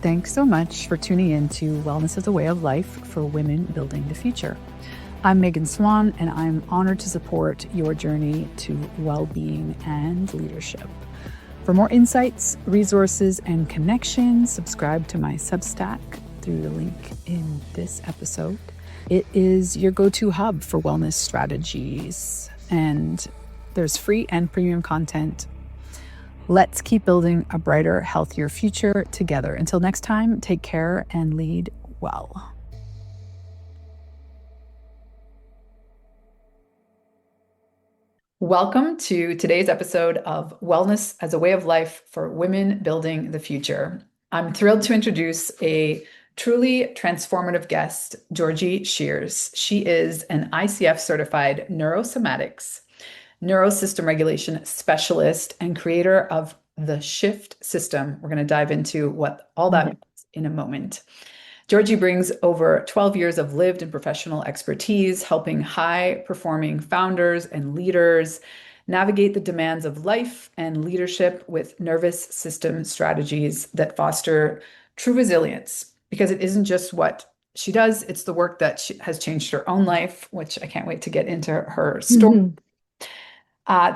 Thanks so much for tuning in to Wellness as a Way of Life for Women Building the Future. I'm Megan Swan, and I'm honored to support your journey to well-being and leadership. For more insights, resources, and connections, subscribe to my Substack through the link in this episode. It is your go-to hub for wellness strategies, and there's free and premium content. Let's keep building a brighter, healthier future together. Until next time, take care and lead well. Welcome to today's episode of Wellness as a Way of Life for Women Building the Future. I'm thrilled to introduce a truly transformative guest, Georgie Shears. She is an ICF certified neurosomatics, neurosystem regulation specialist, and creator of the Shift system. We're going to dive into what all that means in a moment. Georgie brings over 12 years of lived and professional expertise, helping high-performing founders and leaders navigate the demands of life and leadership with nervous system strategies that foster true resilience. Because it isn't just what she does, it's the work that has changed her own life, which I can't wait to get into her story.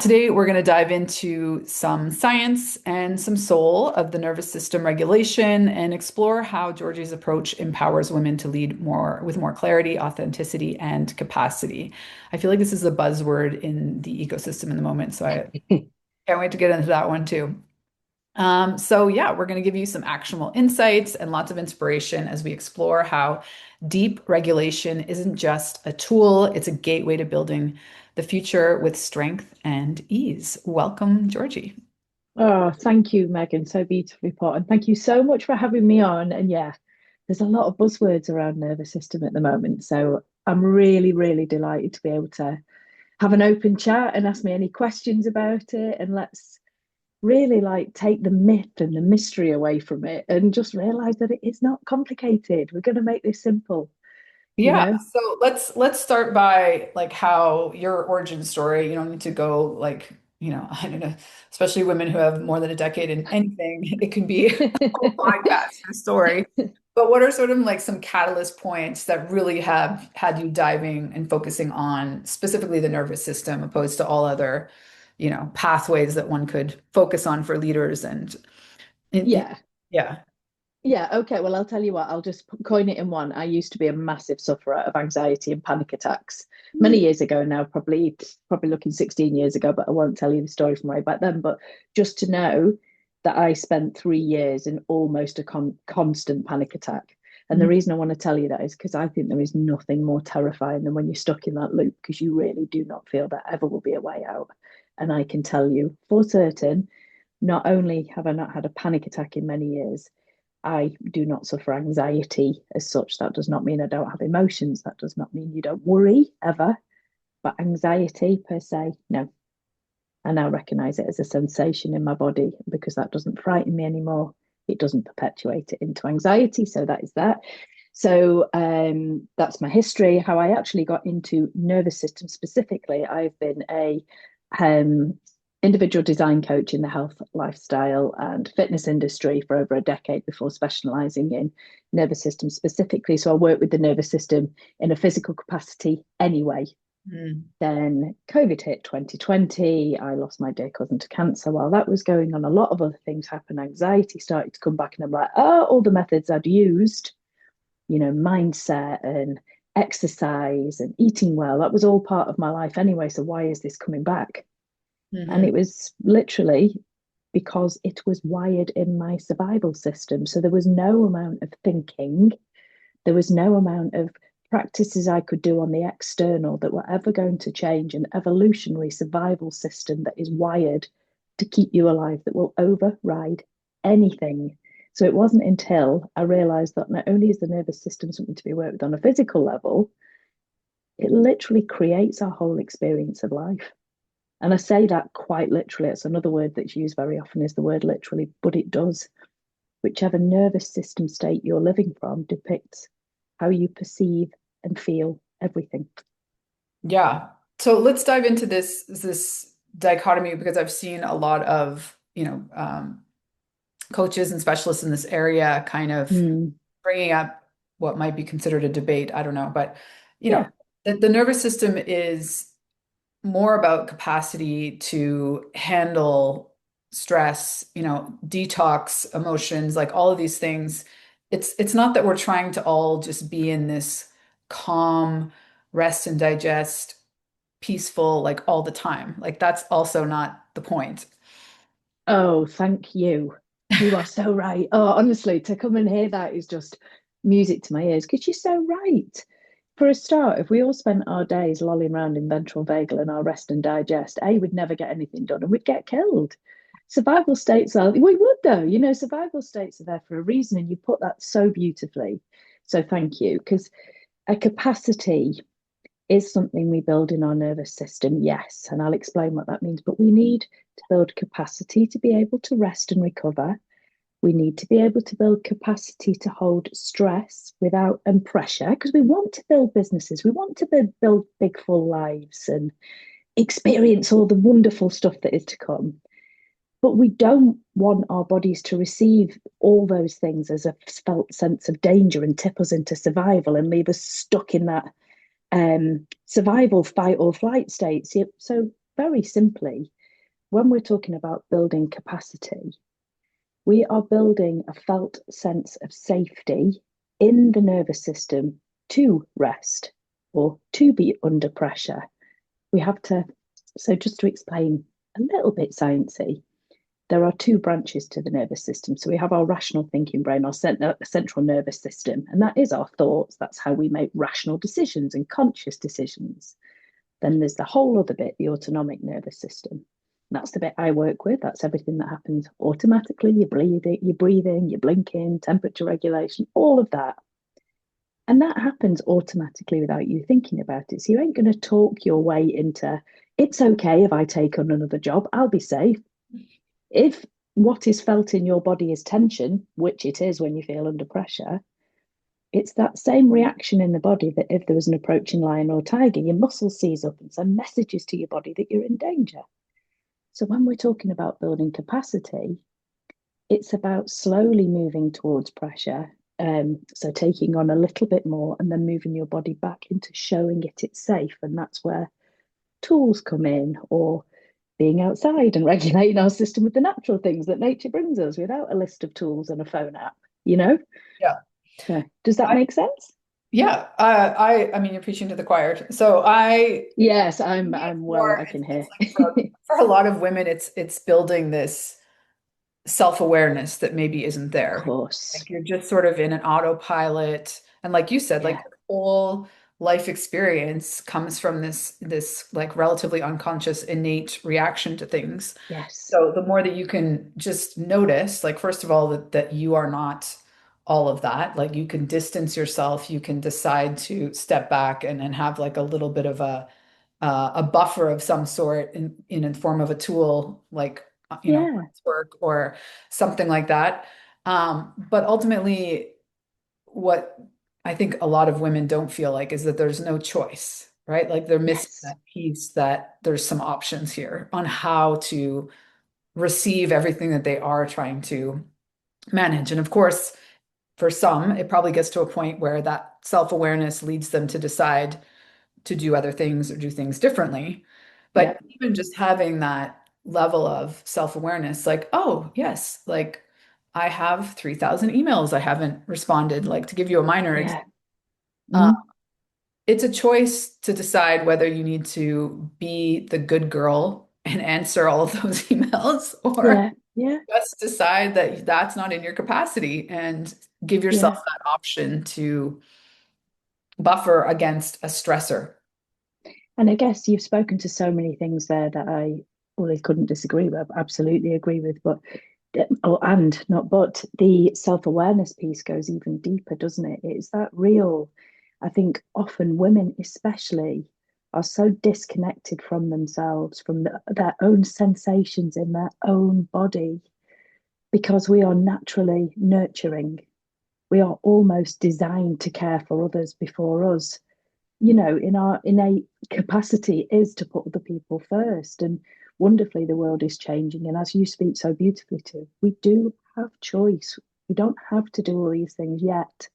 Today, we're going to dive into some science and some soul of the nervous system regulation and explore how Georgie's approach empowers women to lead with more clarity, authenticity, and capacity. I feel like this is a buzzword in the ecosystem in the moment, so I can't wait to get into that one too. We're going to give you some actionable insights and lots of inspiration as we explore how deep regulation isn't just a tool, it's a gateway to building the future with strength and ease. Welcome, Georgie. Oh, thank you, Megan. So beautifully put. And thank you so much for having me on. And yeah, there's a lot of buzzwords around nervous system at the moment. So I'm really, really delighted to be able to have an open chat and ask me any questions about it. And let's really take the myth and the mystery away from it and just realize that it is not complicated. We're going to make this simple, you Yeah, know? so let's start by how your origin story. You don't need to go I don't know, especially women who have more than a decade in anything. It can be a whole podcast, your story. But what are sort of some catalyst points that really have had you diving and focusing on specifically the nervous system opposed to all other, pathways that one could focus on for leaders and Yeah. yeah. Yeah, okay. Well, I'll tell you what, I'll just coin it in one. I used to be a massive sufferer of anxiety and panic attacks many years ago now, probably looking 16 years ago, but I won't tell you the story from way back then. But just to know that I spent 3 years in almost a constant panic attack. And the reason I want to tell you that is because I think there is nothing more terrifying than when you're stuck in that loop, because you really do not feel that ever will be a way out. And I can tell you for certain, not only have I not had a panic attack in many years, I do not suffer anxiety as such. That does not mean I don't have emotions. That does not mean you don't worry ever. But anxiety per se, no. I now recognize it as a sensation in my body because that doesn't frighten me anymore. It doesn't perpetuate it into anxiety. So that is that. So that's my history. How I actually got into nervous system specifically, I've been a individual design coach in the health, lifestyle, and fitness industry for over a decade before specializing in nervous system specifically. So I work with the nervous system in a physical capacity anyway. Then COVID hit 2020. I lost my dear cousin to cancer. While that was going on, a lot of other things happened. Anxiety started to come back, and I'm like, oh, all the methods I'd used, mindset and exercise and eating well, that was all part of my life anyway. So why is this coming back? And it was literally because it was wired in my survival system. So there was no amount of thinking, there was no amount of practices I could do on the external that were ever going to change an evolutionary survival system that is wired to keep you alive, that will override anything. So it wasn't until I realized that not only is the nervous system something to be worked with on a physical level, it literally creates our whole experience of life. And I say that quite literally. It's another word that's used very often is the word literally, but it does. Whichever nervous system state you're living from depicts how you perceive and feel everything. Yeah. So let's dive into this dichotomy because I've seen a lot of, coaches and specialists in this area kind of Mm. bringing up what might be considered a debate. I don't know, but you know, Yeah. the nervous system is more about capacity to handle stress, detox emotions, like all of these things. It's not that we're trying to all just be in this calm, rest and digest, peaceful, like all the time. Like that's also not the point. Oh, thank you. You are so right. Oh, honestly, to come and hear that is just music to my ears because you're so right. For a start, if we all spent our days lolling around in ventral vagal and our rest and digest, A, we'd never get anything done and we'd get killed. Survival states are, we would though, survival states are there for a reason, and you put that so beautifully. So thank you, because a capacity is something we build in our nervous system, yes, and I'll explain what that means. But we need to build capacity to be able to rest and recover. We need to be able to build capacity to hold stress without and pressure because we want to build businesses. We want to build big, full lives and experience all the wonderful stuff that is to come. But we don't want our bodies to receive all those things as a felt sense of danger and tip us into survival and leave us stuck in that survival, fight or flight states. So, very simply, when we're talking about building capacity, we are building a felt sense of safety in the nervous system to rest or to be under pressure. We have to, so just to explain a little bit sciencey, there are two branches to the nervous system. So we have our rational thinking brain, our central nervous system, and that is our thoughts. That's how we make rational decisions and conscious decisions. Then there's the whole other bit, the autonomic nervous system. That's the bit I work with. That's everything that happens automatically. You're breathing, you're blinking, temperature regulation, all of that. And that happens automatically without you thinking about it. So you ain't going to talk your way into it's okay if I take on another job, I'll be safe. If what is felt in your body is tension, which it is when you feel under pressure, it's that same reaction in the body that if there was an approaching lion or tiger, your muscles seize up and send messages to your body that you're in danger. So when we're talking about building capacity, it's about slowly moving towards pressure. So taking on a little bit more and then moving your body back into showing it's safe. And that's where tools come in, or being outside and regulating our system with the natural things that nature brings us without a list of tools and a phone app, you know? Yeah. So does that I, make sense? yeah. I mean, you're preaching to the choir. So Yes, me, I'm it's well, more, I can it's hear. like for a lot of women, it's building this self-awareness that maybe isn't Of there. course. Like you're just sort of in an autopilot. And like you said, like Yeah. your whole life experience comes from this like relatively unconscious innate reaction to things. Yes. So the more that you can just notice, like first of all, that you are not all of that. Like you can distance yourself, you can decide to step back and have like a little bit of a buffer of some sort in a form of a tool, like Yeah. work or something like that. But ultimately, what I think a lot of women don't feel like is that there's no choice, right? Like they're missing Yes. that piece that there's some options here on how to receive everything that they are trying to manage. And of course, for some, it probably gets to a point where that self-awareness leads them to decide to do other things or do things differently. Yeah. But even just having that level of self-awareness, like, oh, yes, like I have 3,000 emails I haven't responded, like to give you a minor example. Yeah. Mm. It's a choice to decide whether you need to be the good girl and answer all of those emails or Yeah. Yeah. just decide that that's not in your capacity and give yourself Yeah. that option to buffer against a stressor. And I guess you've spoken to so many things there that I really couldn't disagree with, absolutely agree with. But, oh, and not but, the self awareness piece goes even deeper, doesn't it? It's that real, I think often women, especially, are so disconnected from themselves, from their own sensations in their own body, because we are naturally nurturing. We are almost designed to care for others before us, in our innate capacity is to put other people first. And wonderfully the world is changing. And as you speak so beautifully to, we do have choice. We don't have to do all these things yet.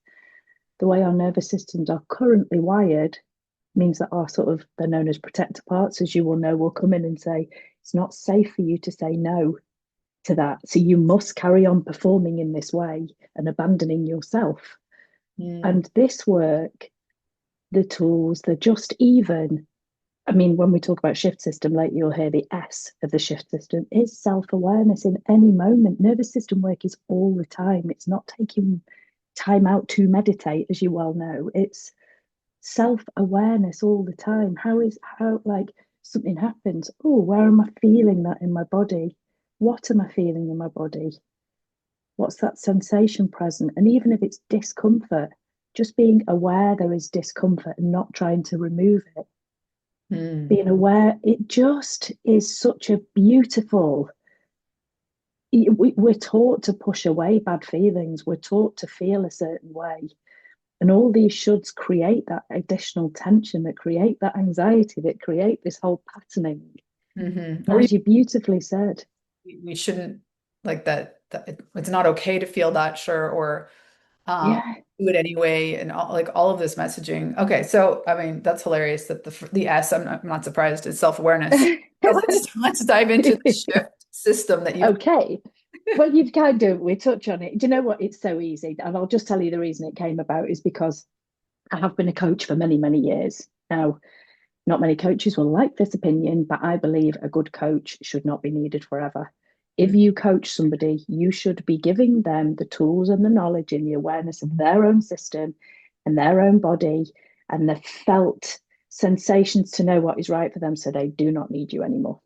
The way our nervous systems are currently wired means that our sort of, they're known as protector parts, as you will know, will come in and say, it's not safe for you to say no to that. So you must carry on performing in this way and abandoning yourself. Mm. And this work, the tools, the just even, I mean, when we talk about shift system, like you'll hear the S of the shift system is self-awareness in any moment. Nervous system work is all the time. It's not taking time out to meditate, as you well know. It's self-awareness all the time. How like something happens? Oh, where am I feeling that in my body? What am I feeling in my body? What's that sensation present? And even if it's discomfort, just being aware there is discomfort and not trying to remove it, Mm. being aware, it just is such a beautiful. We're taught to push away bad feelings. We're taught to feel a certain way. And all these shoulds create that additional tension, that create that anxiety, that create this whole patterning. Or As you beautifully said. we shouldn't like that it's not okay to feel that, sure, or um Yeah. do it anyway, and all of this messaging. Okay, so I mean that's hilarious that the S, I'm not surprised, is self-awareness. So let's dive into the shift system that you've. Okay. Well, you've kind of, we touch on it. Do you know what? It's so easy. And I'll just tell you the reason it came about is because I have been a coach for many, many years. Now, not many coaches will like this opinion, but I believe a good coach should not be needed forever. If you coach somebody, you should be giving them the tools and the knowledge and the awareness of their own system and their own body and the felt sensations to know what is right for them so they do not need you anymore.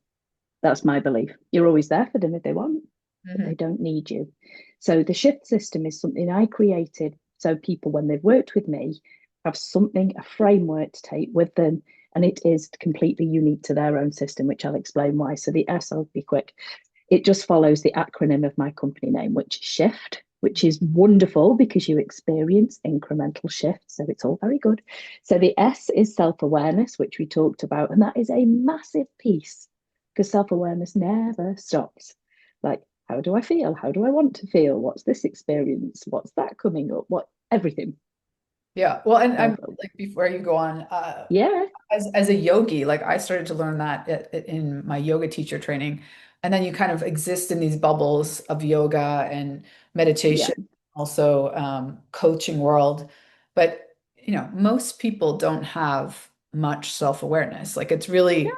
That's my belief. You're always there for them if they want, but they Mhm. don't need you. So the shift system is something I created so people, when they've worked with me, have something, a framework to take with them, and it is completely unique to their own system, which I'll explain why. So the S, I'll be quick. It just follows the acronym of my company name, which is SHIFT, which is wonderful because you experience incremental shifts. So it's all very good. So the S is self awareness, which we talked about, and that is a massive piece because self awareness never stops. Like, how do I feel? How do I want to feel? What's this experience? What's that coming up? What everything. Yeah, well, and I'm Self, like, before you go on, yeah, as a yogi, like I started to learn that in my yoga teacher training, and then you kind of exist in these bubbles of yoga and yeah, meditation, also coaching world. But most people don't have much self-awareness. Like no, it's it's not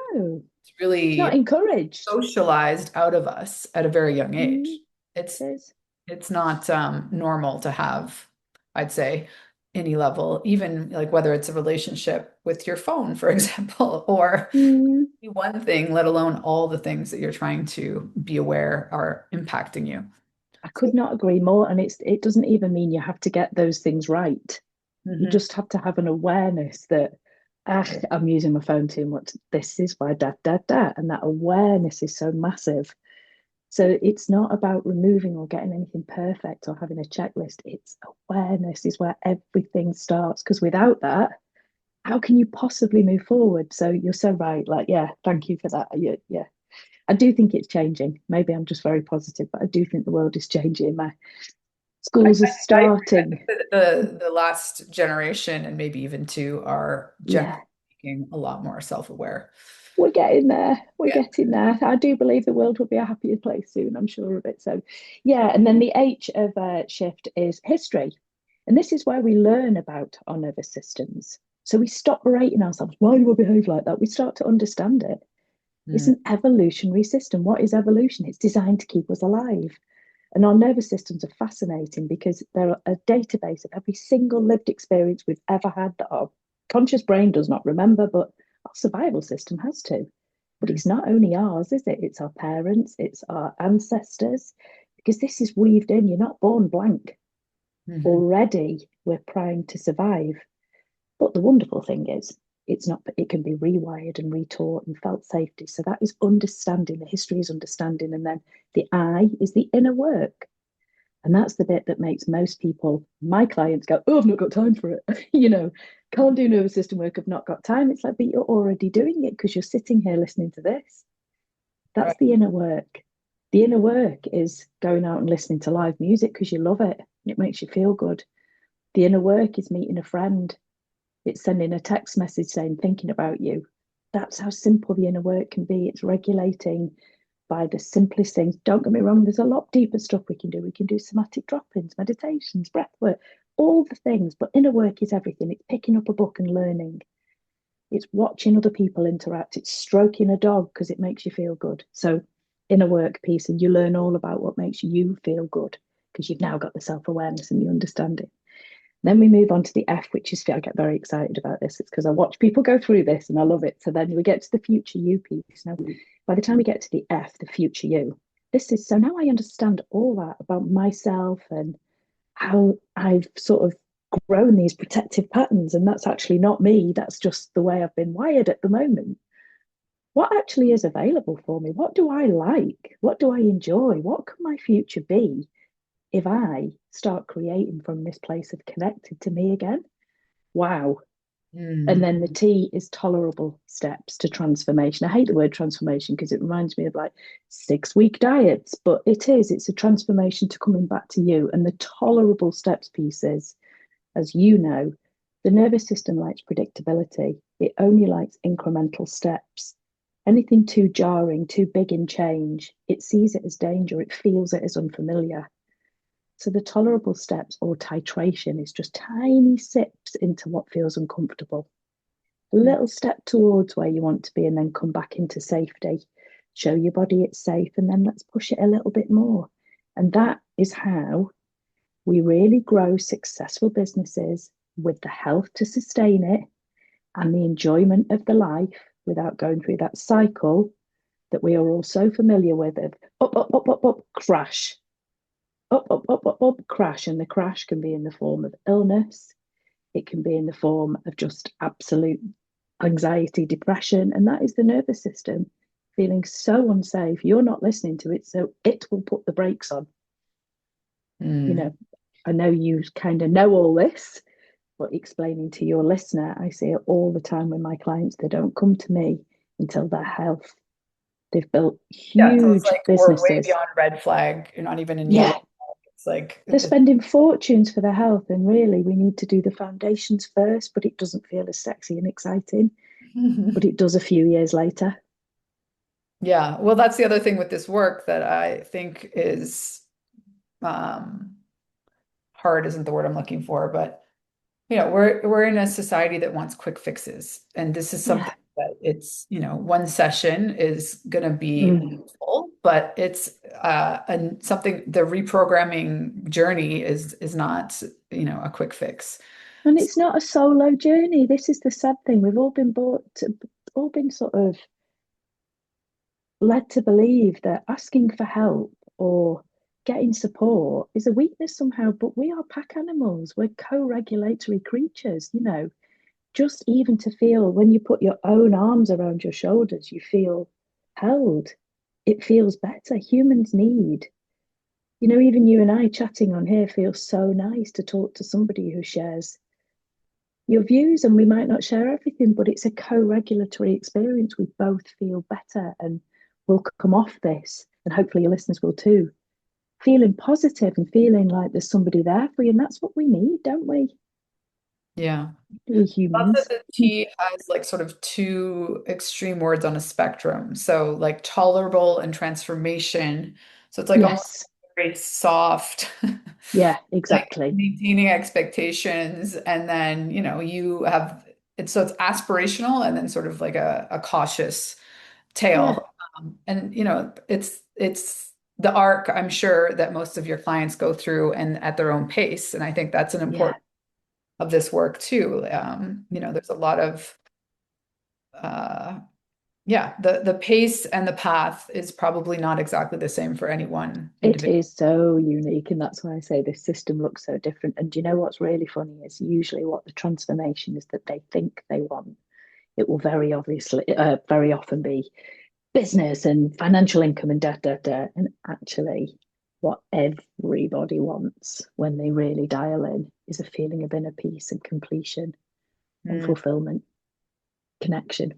really encouraged. socialized out of us at a very young Mm, age. It's it is. it's not normal to have, I'd say, any level, even like whether it's a relationship with your phone, for example, or Mm, one thing, let alone all the things that you're trying to be aware are impacting you. I So, could not agree more. And it doesn't even mean you have to get those things right. You mhm, just have to have an awareness that, ah, I'm using my phone too much. This is why da. And that awareness is so massive. So it's not about removing or getting anything perfect or having a checklist. It's awareness is where everything starts. Because without that, how can you possibly move forward? So you're so right. Like, yeah, thank you for that. Yeah. I do think it's changing. Maybe I'm just very positive, but I do think the world is changing. My schools are I agree. I think starting. that the last generation and maybe even two are generally Yeah, speaking a lot more self-aware. we're getting there. We're Yeah. getting there. I do believe the world will be a happier place soon. I'm sure of it. So, yeah. And then the H of shift is history. And this is where we learn about our nervous systems. So we stop berating ourselves. Why do I behave like that? We start to understand it. It's Mm, an evolutionary system. What is evolution? It's designed to keep us alive. And our nervous systems are fascinating because they're a database of every single lived experience we've ever had that our conscious brain does not remember, but our survival system has to. But mm, it's not only ours, is it? It's our parents, it's our ancestors, because this is weaved in. You're not born blank. mhm, Already, we're primed to survive. But the wonderful thing is, it's not, it can be rewired and retaught and felt safety. So that is understanding. The history is understanding. And then the I is the inner work. And that's the bit that makes most people, my clients, go, oh, I've not got time for it. Can't do nervous system work, I've not got time. It's like, but you're already doing it because you're sitting here listening to this. That's Right. the inner work. The inner work is going out and listening to live music because you love it. It makes you feel good. The inner work is meeting a friend. It's sending a text message saying, thinking about you. That's how simple the inner work can be. It's regulating by the simplest things. Don't get me wrong, there's a lot deeper stuff we can do. We can do somatic drop ins, meditations, breath work, all the things. But inner work is everything. It's picking up a book and learning. It's watching other people interact. It's stroking a dog because it makes you feel good. So, inner work piece, and you learn all about what makes you feel good because you've now got the self awareness and the understanding. Then we move on to the F, which is, I get very excited about this. It's because I watch people go through this and I love it. So then we get to the future you piece. Now, by the time we get to the F, the future you, this is so now I understand all that about myself and how I've sort of grown these protective patterns. And that's actually not me. That's just the way I've been wired at the moment. What actually is available for me? What do I like? What do I enjoy? What can my future be if I start creating from this place of connected to me again? Wow. And Mm. then the T is tolerable steps to transformation. I hate the word transformation because it reminds me of like 6 week diets, but it's a transformation to coming back to you. And the tolerable steps pieces, as you know, the nervous system likes predictability. It only likes incremental steps. Anything too jarring, too big in change, it sees it as danger. It feels it as unfamiliar. So the tolerable steps or titration is just tiny sips into what feels uncomfortable. A Mm. little step towards where you want to be and then come back into safety. Show your body it's safe and then let's push it a little bit more. And that is how we really grow successful businesses with the health to sustain it and the enjoyment of the life without going through that cycle that we are all so familiar with of up, crash, up, crash. And the crash can be in the form of illness. It can be in the form of just absolute anxiety, depression. And that is the nervous system feeling so unsafe. You're not listening to it. So it will put the brakes on. You Mm. know, I know you kind of know all this, but explaining to your listener, I see it all the time with my clients. They don't come to me until their health. They've built Yeah, so it's huge like we're way businesses. beyond red flag. You're not even in yellow. Yeah, It's like they're spending fortunes for their health, and really, we need to do the foundations first. But it doesn't feel as sexy and exciting. But it does a few years later. yeah. Well, that's the other thing with this work that I think is um, hard isn't the word I'm looking for, but we're in a society that wants quick fixes, and this is Yeah. something that it's one session is going to be Mm. full, but it's and something the reprogramming journey is not a quick fix. And it's not a solo journey. This is the sad thing. We've all been all been sort of led to believe that asking for help or getting support is a weakness somehow, but we are pack animals. We're co-regulatory creatures, just even to feel when you put your own arms around your shoulders, you feel held. It feels better. Humans need, even you and I chatting on here feels so nice to talk to somebody who shares your views, and we might not share everything, but it's a co-regulatory experience. We both feel better and we'll come off this, and hopefully your listeners will too, feeling positive and feeling like there's somebody there for you. And that's what we need, don't we? Yeah. We Love that humans. the T has like sort of two extreme words on a spectrum. So like tolerable and transformation. So it's like almost Yes. very soft, Yeah, like exactly. maintaining expectations. And then, you have it's aspirational and then sort of like a cautious Yeah. tail. And it's the arc, I'm sure, that most of your clients go through and at their own pace. And I think that's an Yeah. important of this work too. There's a lot of yeah, the pace and the path is probably not exactly the same for any one It individual. is so unique. And that's why I say this system looks so different. And do you know what's really funny is usually what the transformation is that they think they want. It will very often be business and financial income and da. And actually, what everybody wants when they really dial in is a feeling of inner peace and completion and Mm, fulfillment, connection.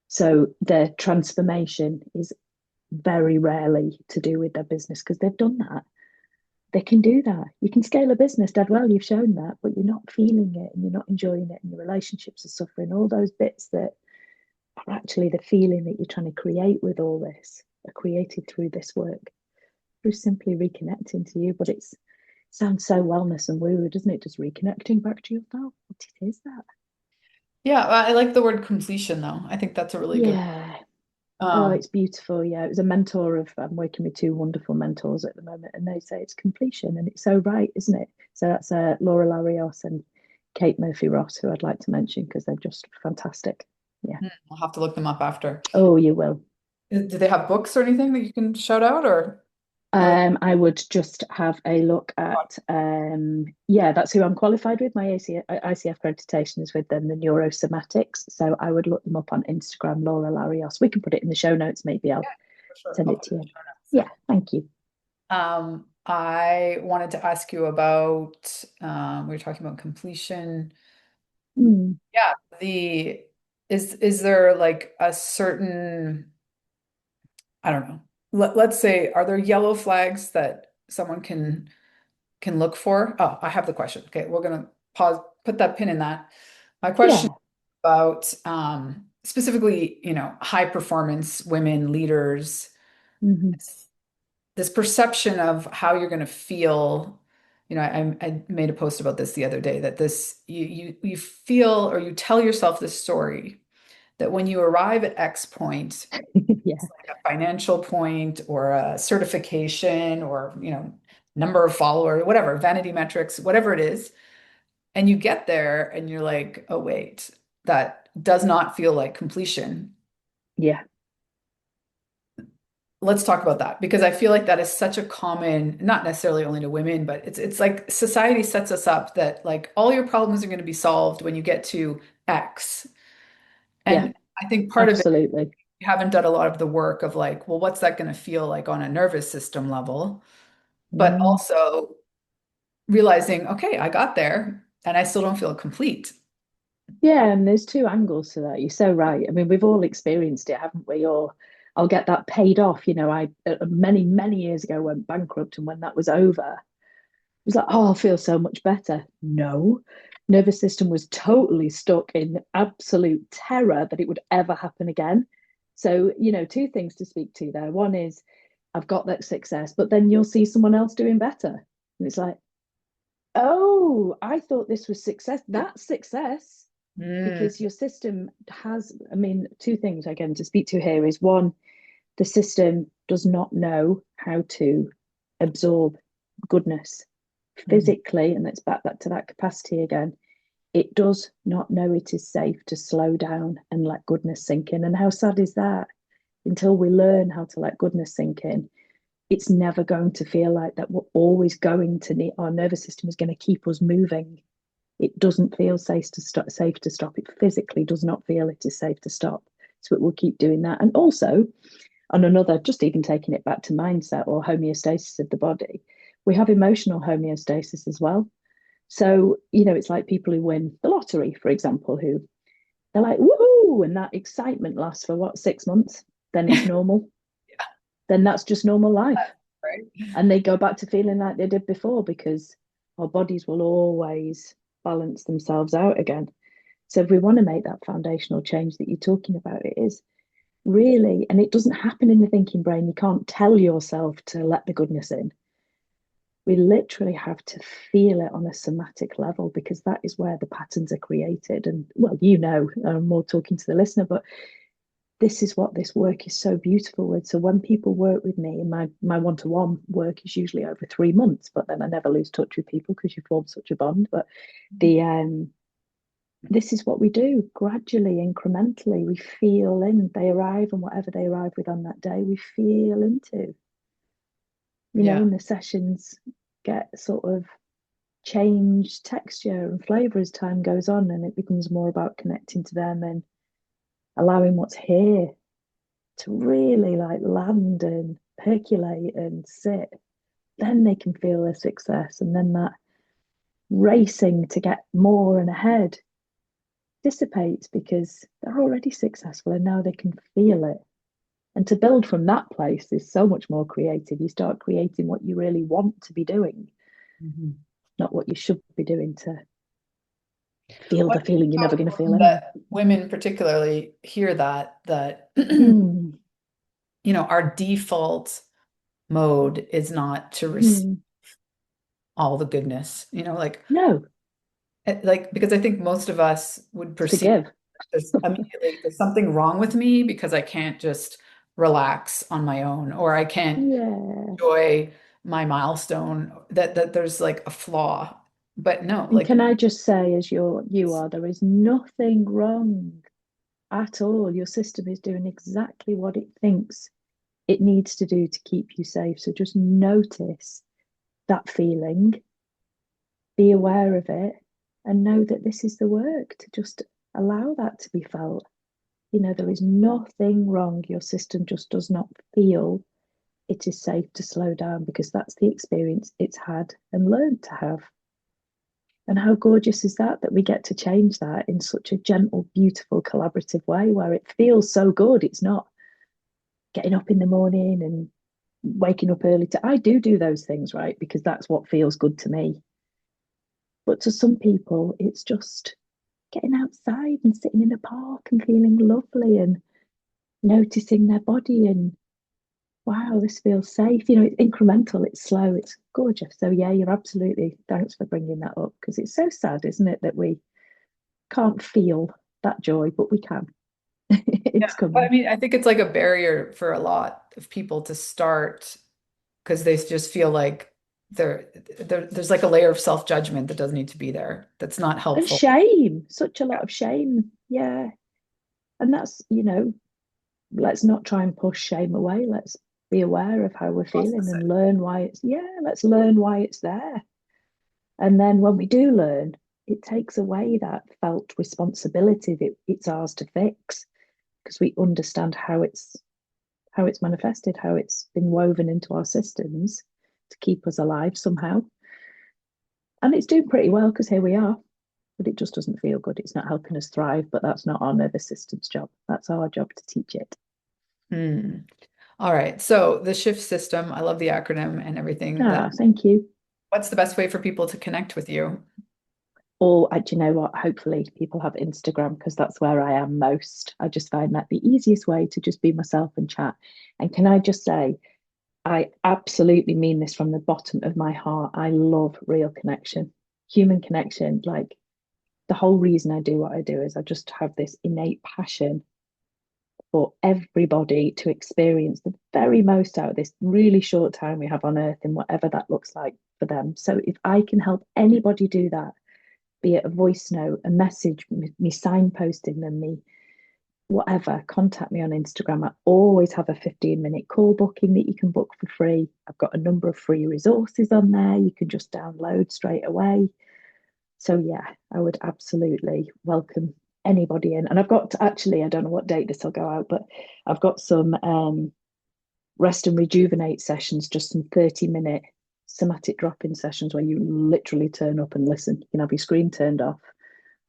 So the transformation is very rarely to do with their business because they've done that. They can do that. You can scale a business dead well, you've shown that, but you're not feeling it and you're not enjoying it and your relationships are suffering. All those bits that are actually the feeling that you're trying to create with all this are created through this work, through simply reconnecting to you. But it sounds so wellness and woo, doesn't it? Just reconnecting back to yourself. What it is that? Yeah, I like the word completion though. I think that's a really good. Yeah. Oh, Um, it's beautiful. Yeah, it was a mentor of, I'm working with two wonderful mentors at the moment, and they say it's completion, and it's so right, isn't it? So that's Laura Larios and Kate Murphy Ross, who I'd like to mention because they're just fantastic. Yeah. I'll have to look them up after. Oh, you will. Do they have books or anything that you can shout out or are they? I would just have a look at, yeah, that's who I'm qualified with. My ICF accreditation is with them, the neurosomatics. So I would look them up on Instagram, Laura Larios. We can put it in the show notes. Maybe I'll Yeah, for sure. send I'll it put it to in the you. show notes. Yeah, thank you. I wanted to ask you about, we were talking about completion. Mm. Yeah, the is there like a certain, I don't know. Let's say, are there yellow flags that someone can look for? Oh, I have the question. Okay, we're gonna pause, put that pin in that. My question Yeah. about specifically, high performance women leaders, Hmm. this perception of how you're going to feel. I made a post about this the other day that this you feel or you tell yourself this story that when you arrive at X point, Yeah. like a financial point or a certification or number of followers, whatever, vanity metrics, whatever it is, and you get there and you're like, oh wait, that does not feel like completion. Yeah. Let's talk about that because I feel like that is such a common, not necessarily only to women, but it's like society sets us up that like all your problems are going to be solved when you get to X. Yeah. And I think part of it, Absolutely. you haven't done a lot of the work of like, well, what's that going to feel like on a nervous system level? But Mm. also realizing, okay, I got there and I still don't feel complete. Yeah, and there's two angles to that. You're so right. I mean, we've all experienced it, haven't we? Or I'll get that paid off. I many, many years ago went bankrupt, and when that was over, it was like, oh, I feel so much better. No, nervous system was totally stuck in absolute terror that it would ever happen again. So, two things to speak to there. One is I've got that success, but then you'll see someone else doing better. And it's like, oh, I thought this was success. That's success Mm, because your system has, I mean, two things again to speak to here is one, the system does not know how to absorb goodness mm, physically, and let's back that to that capacity again. It does not know it is safe to slow down and let goodness sink in. And how sad is that? Until we learn how to let goodness sink in, it's never going to feel like that. We're always going to need, our nervous system is going to keep us moving. It doesn't feel safe to stop. Safe to stop. It physically does not feel it is safe to stop. So it will keep doing that. And also, on another, just even taking it back to mindset or homeostasis of the body, we have emotional homeostasis as well. So, it's like people who win the lottery, for example, who they're like, woohoo, and that excitement lasts for what, 6 months? Then it's normal. Then that's just normal life. right. And they go back to feeling like they did before because our bodies will always balance themselves out again. So if we want to make that foundational change that you're talking about, it is really, and it doesn't happen in the thinking brain. You can't tell yourself to let the goodness in. We literally have to feel it on a somatic level because that is where the patterns are created. And well, I'm more talking to the listener, but this is what this work is so beautiful with. So when people work with me, and my one-to-one work is usually over 3 months, but then I never lose touch with people because you form such a bond. But the this is what we do gradually, incrementally. We feel in, they arrive, and whatever they arrive with on that day, we feel into. Yeah. And the sessions get sort of change texture and flavor as time goes on, and it becomes more about connecting to them and allowing what's here to really like land and percolate and sit. Then they can feel their success, and then that racing to get more and ahead dissipates because they're already successful and now they can feel it. And to build from that place is so much more creative. You start creating what you really want to be doing, not what you should be doing to feel Well, the feeling you're so never going to feel important anyway. that women particularly hear that Mm, our default mode is not to receive mm. all the goodness, No, because I think most of us would it's to perceive give. there's something wrong with me because I can't just relax on my own, or I can't Yeah. enjoy my milestone, that there's like a flaw. But no, And can I just say, as you are, there is nothing wrong at all. Your system is doing exactly what it thinks it needs to do to keep you safe. So just notice that feeling, be aware of it, and know that this is the work to just allow that to be felt. There is nothing wrong. Your system just does not feel it is safe to slow down because that's the experience it's had and learned to have. And how gorgeous is that we get to change that in such a gentle, beautiful, collaborative way where it feels so good. It's not getting up in the morning and waking up early I do those things, right? Because that's what feels good to me. But to some people, it's just getting outside and sitting in a park and feeling lovely and noticing their body and wow, this feels safe. It's incremental, it's slow, it's gorgeous. So yeah, you're absolutely, thanks for bringing that up because it's so sad, isn't it, that we can't feel that joy, but we can. Yeah, It's I coming. mean, I think it's like a barrier for a lot of people to start because they just feel like there's like a layer of self-judgment that doesn't need to be there. That's not And helpful. shame, such a Yeah, lot of shame. Yeah. And that's, let's not try and push shame away. Let's be aware of how we're feeling process and it. learn why let's learn why it's there. And then when we do learn, it takes away that felt responsibility that it's ours to fix because we understand how it's manifested, how it's been woven into our systems to keep us alive somehow. And it's doing pretty well because here we are, but it just doesn't feel good. It's not helping us thrive, but that's not our nervous system's job. That's our job to teach it. Hmm. All right. So the shift system, I love the acronym and everything. Ah, thank you. What's the best way for people to connect with you? Or do you know what? Hopefully, people have Instagram because that's where I am most. I just find that the easiest way to just be myself and chat. And can I just say, I absolutely mean this from the bottom of my heart. I love real connection, human connection. Like the whole reason I do what I do is I just have this innate passion for everybody to experience the very most out of this really short time we have on earth and whatever that looks like for them. So if I can help anybody do that, be it a voice note, a message, me signposting them, me whatever, contact me on Instagram. I always have a 15-minute call booking that you can book for free. I've got a number of free resources on there you can just download straight away. So yeah, I would absolutely welcome anybody in. And I've got actually, I don't know what date this will go out, but I've got some rest and rejuvenate sessions, just some 30-minute somatic drop-in sessions where you literally turn up and listen. You can have your screen turned off,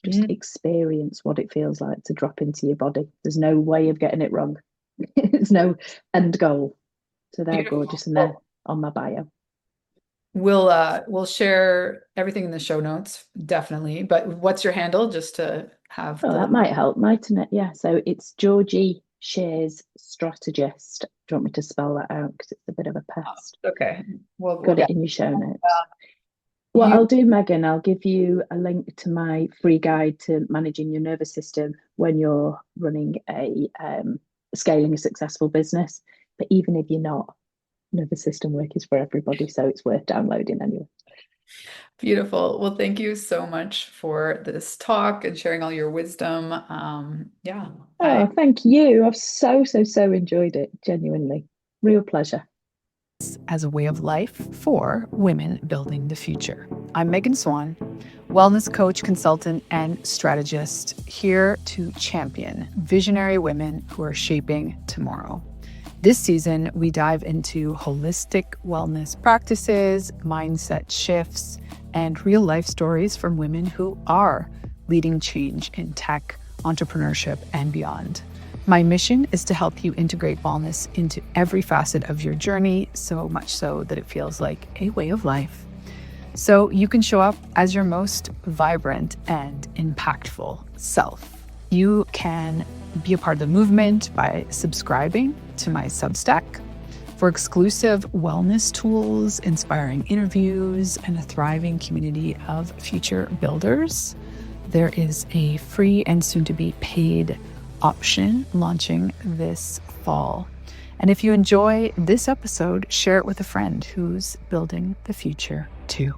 just Mm, experience what it feels like to drop into your body. There's no way of getting it wrong. There's no end goal. So they're beautiful. gorgeous and they're Well, on my bio. we'll share everything in the show notes, definitely. But what's your handle just to have Oh, the that might help, mightn't it? Yeah. So it's Georgie Shears strategist. Do you want me to spell that out? Because it's a bit of a pest. okay. We'll Got it get in your show notes. What you I'll do, Megan, I'll give you a link to my free guide to managing your nervous system when you're running scaling a successful business. But even if you're not, nervous system work is for everybody, so it's worth downloading anyway. beautiful. Well, thank you so much for this talk and sharing all your wisdom. Yeah, I Oh, thank you. I've so enjoyed it. Genuinely, real pleasure. as a way of life for women building the future. I'm Megan Swan, wellness coach, consultant, and strategist, here to champion visionary women who are shaping tomorrow. This season, we dive into holistic wellness practices, mindset shifts, and real life stories from women who are leading change in tech, entrepreneurship, and beyond. My mission is to help you integrate wellness into every facet of your journey, so much so that it feels like a way of life. So you can show up as your most vibrant and impactful self. You can be a part of the movement by subscribing to my Substack for exclusive wellness tools, inspiring interviews, and a thriving community of future builders. There is a free and soon-to-be paid option launching this fall. And if you enjoy this episode, share it with a friend who's building the future too.